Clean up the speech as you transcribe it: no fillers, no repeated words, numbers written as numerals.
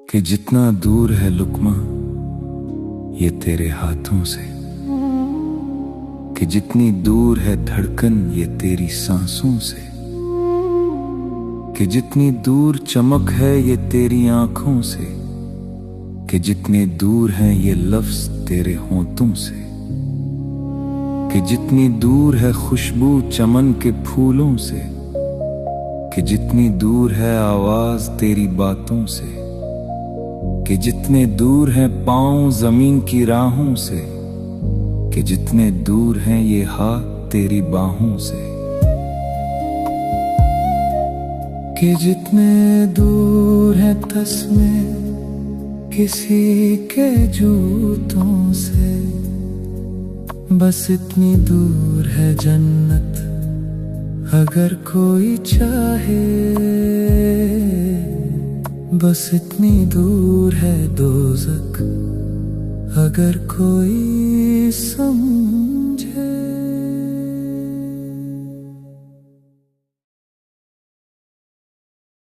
कि जितना दूर है लुक्मा ये तेरे हाथों से, कि जितनी दूर है धड़कन ये तेरी सांसों से, कि जितनी दूर चमक है ये तेरी आंखों से, कि जितने दूर हैं ये लफ्ज तेरे होंठों से, कि जितनी दूर है खुशबू चमन के फूलों से, कि जितनी दूर है आवाज तेरी बातों से, कि जितने दूर हैं पांव जमीन की राहों से, कि जितने दूर हैं ये हाथ तेरी बाहों से, कि जितने दूर हैं तस्मे किसी के जूतों से, बस इतनी दूर है जन्नत अगर कोई चाहे, बस इतनी दूर है दोज़ख अगर कोई